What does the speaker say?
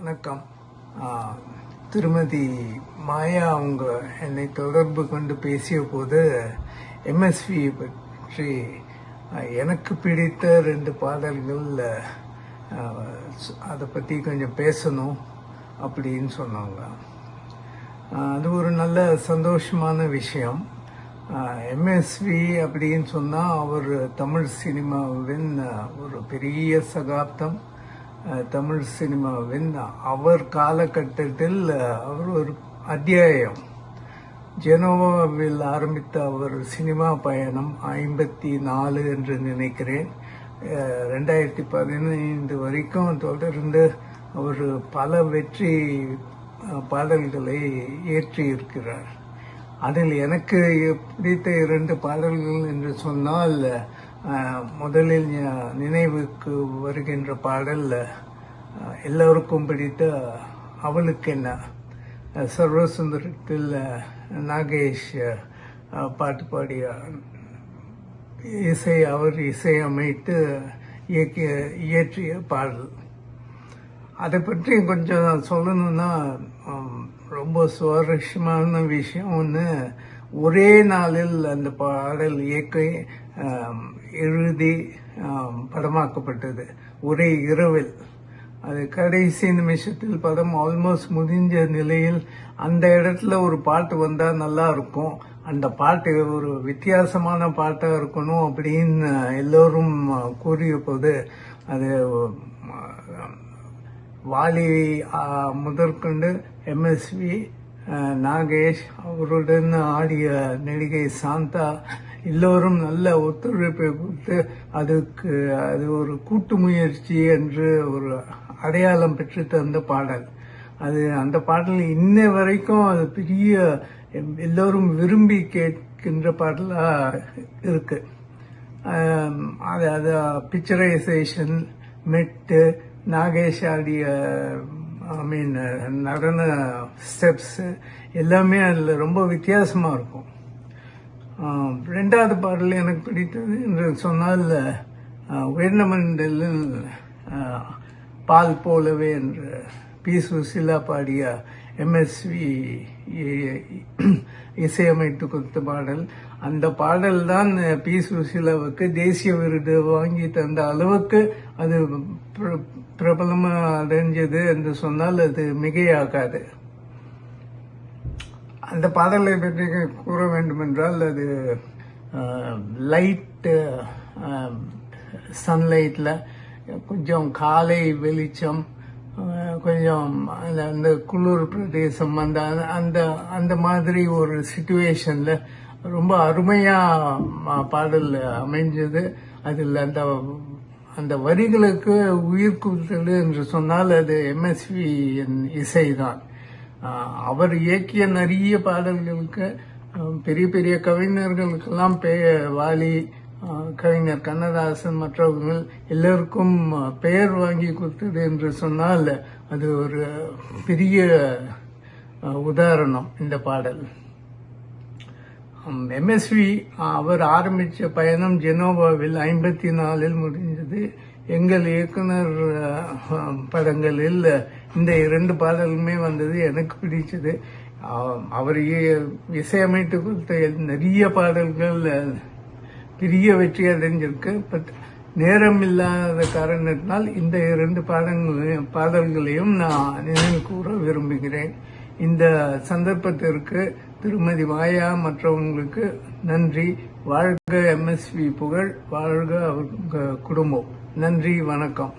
வணக்கம். திருமதி மாயா அவங்க என்னை தொடர்பு கொண்டு பேசிய போது எம்எஸ்வி பற்றி எனக்கு பிடித்த 2 பாடல்கள் அதை பற்றி கொஞ்சம் பேசணும் அப்படின்னு சொன்னாங்க. அது ஒரு நல்ல சந்தோஷமான விஷயம். எம்எஸ்வி அப்படின்னு சொன்னால் அவர் தமிழ் சினிமாவின் ஒரு பெரிய சகாப்தம். தமிழ் சினிமாவின் அவர் காலகட்டத்தில் அவர் ஒரு அத்தியாயம். ஜெனோவாவில் ஆரம்பித்த அவர் சினிமா பயணம் 54 என்று நினைக்கிறேன். 2015 வரைக்கும் தொடர்ந்து அவர் பல வெற்றி பாடல்களை இயற்றியிருக்கிறார். அதில் எனக்கு பிடித்த 2 பாடல்கள் என்று சொன்னால், முதலில் நினைவுக்கு வருகின்ற பாடல் எல்லோருக்கும் பிடித்த அவளுக்கு என்ன. சர்வசுந்தரத்தில் நாகேஷ் பாட்டு பாடிய அவர் இசையமைத்து இயற்றிய பாடல். அதை பற்றி கொஞ்சம் சொல்லணும்னா, ரொம்ப சுவாரஸ்யமான விஷயம் ஒன்று. ஒரே நாளில் அந்த பாடல் எழுதி படமாக்கப்பட்டது, ஒரே இரவில். அது கடைசி நிமிஷத்தில் படம் ஆல்மோஸ்ட் முடிஞ்ச நிலையில் அந்த இடத்துல ஒரு பாட்டு வந்தால் நல்லா இருக்கும், அந்த பாட்டு ஒரு வித்தியாசமான பாட்டாக இருக்கணும் அப்படின்னு எல்லோரும் கூறிய போது, அது வாலி முதற்கொண்டு எம்எஸ்வி, நாகேஷ், அவருடன் ஆடிய நடிகை சாந்தா எல்லோரும் நல்ல ஒத்துழைப்பை கொடுத்து அது ஒரு கூட்டு முயற்சி என்று ஒரு அடையாளம் பெற்று தந்த பாடல். அந்த பாடல் இன்ன வரைக்கும் அது பெரிய எல்லோரும் விரும்பி கேட்கின்ற பாடலாக இருக்கு. அது பிக்சரைசேஷன், மெட்டு, நாகேஷ் ஆடிய நடன ஸ்டெப்ஸ் எல்லாமே அதில் ரொம்ப வித்தியாசமாக இருக்கும். 2வது பாடல் எனக்கு பிடித்தது என்று சொன்னால், உயர்ந்தமண்டலில் பால் போலவே என்று பி. சுசீலா பாடிய எம்எஸ்வி இசையமைத்து கொடுத்த பாடல். அந்த பாடல் தான் பி. சுசீலாவுக்கு தேசிய விருது வாங்கி தந்த அளவுக்கு அது பிரபலமாக அடைஞ்சது என்று சொன்னால் அது மிகையாகாது. அந்த பாடலை பற்றி கூற வேண்டுமென்றால், அது லைட் சன்லைட்டில் கொஞ்சம் காலை வெளிச்சம், கொஞ்சம் அந்த குளிர் பிரதேசம், அந்த மாதிரி ஒரு சிச்சுவேஷனில் ரொம்ப அருமையாக பாடல் அமைஞ்சது. அதில் அந்த வரிகளுக்கு உயிர் கொடுத்தது என்று சொன்னால் அது எம்எஸ்வி இசைதான். அவர் இயக்கிய நிறைய பாடல்களுக்கு பெரிய பெரிய கவிஞர்களுக்கெல்லாம் வாலி, கவிஞர் கண்ணதாசன் மற்றவர்கள் எல்லோருக்கும் பெயர் வாங்கி கொடுத்தது என்று சொன்னால் அது ஒரு பெரிய உதாரணம் இந்த பாடல். எம்எஸ்வி அவர் ஆரம்பித்த பயணம் ஜெனோவாவில் 54 முடிஞ்சது. எங்கள் இயக்குனர் படங்களில் இந்த 2 பாடலுமே வந்தது. எனக்கு பிடிச்சது. அவர் இசையமைத்து கொடுத்த நிறைய பாடல்கள் பெரிய வெற்றி அடைஞ்சிருக்கு. பட் நேரம் இல்லாத காரணத்தினால் இந்த 2 பாடல்களையும் நான் நினைவு கூற விரும்புகிறேன். இந்த சந்தர்ப்பத்திற்கு திருமதி மாயா மற்றவங்களுக்கு நன்றி. வாழ்க எம்எஸ்வி புகழ், வாழ்க அவங்க குடும்பம். நன்றி, வணக்கம்.